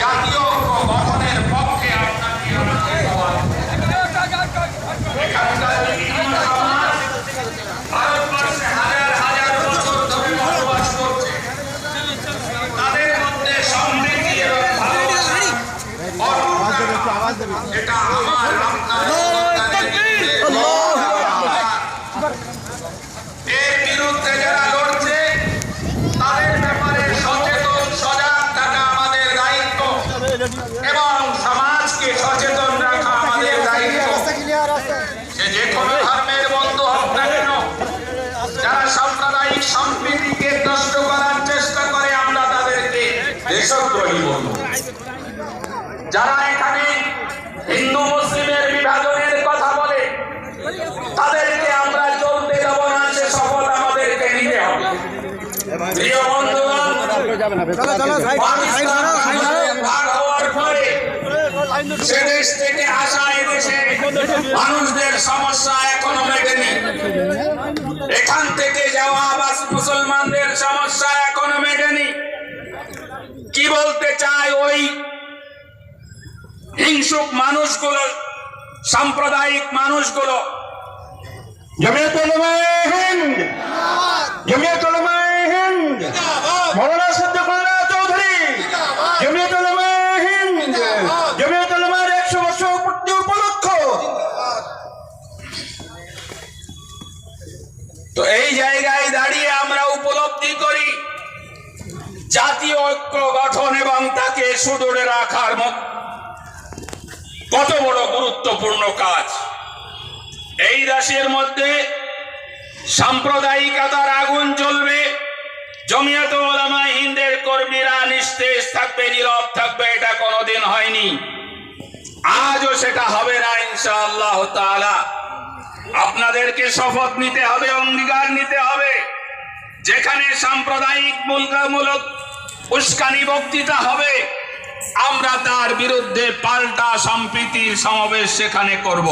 জাতীয় ঐক্য গঠনের পক্ষে আপনাকে এখানকার বিভিন্ন সমাজ ভারতবর্ষে হাজার হাজার বছর ধরে বসবাস করছে। তাদের মধ্যে সমৃদ্ধি এবং ভালোবাসা এটা আমার আপনার এর বিরুদ্ধে যারা লড়ছে তাদের ব্যাপারে সচেতন সজাগ থাকা আমাদের দায়িত্ব এবং সমাজকে সচেতন রাখা আমাদের দায়িত্ব। যে কোনো ধর্মের বন্ধু হোক না কেন, যারা সাম্প্রদায়িক সম্প্রীতিকে নষ্ট করার চেষ্টা করে আমরা তাদেরকে দেশদ্রোহী বলব। যারা এখানে হিন্দু মুসলিমের বিভাজনের কথা বলে তাদেরকে আমরা চলতে দেব না, সে শপথ আমাদেরকে নিতে হবে। প্রিয় বন্ধুগণ, ভাগ হওয়ার পরে সে দেশ থেকে আসা এদেশে মানুষদের সমস্যা এখনো মেটেনি। এখান থেকে যাওয়া মুসলমানদের সমস্যা এখনো মেটেনি। কি বলতে চায় ওই হিংসুক মানুষগুলো, সাম্প্রদায়িক মানুষগুলো? জমিয়তুল উলামায়ে হিন্দ, জমিয়তুল উলামায়ে হিন্দ, মাওলানা সিদ্দিকুল্লাহ চৌধুরী, জমিয়তুল উলামায়ে হিন্দ, জমিয়তুল উলামার 100 বছর পূর্তি উপলক্ষ। তো এই জায়গায় দাঁড়িয়ে আমরা উপলব্ধি করি জাতীয় ঐক্য গঠন এবং তাকে সুদূরে রাখার কত বড় গুরুত্বপূর্ণ কাজ। এই দেশের মধ্যে সাম্প্রদায়িকতার আগুন জ্বলবে, জমিয়তুল উলামায়ে হিন্দের কর্মীরা নিস্তেজ থাকবে, নীরব থাকবে, এটা কোনোদিন হয়নি, আজও সেটা হবে না ইনশাআল্লাহ তাআলা। আপনাদেরকে শপথ নিতে হবে, অঙ্গীকার নিতে হবে। যেখানে সাম্প্রদায়িক মূলক উস্কানি বক্তৃতা হবে আমরা তার বিরুদ্ধে পাল্টা সম্প্রীতির সমাবেশ সেখানে করব।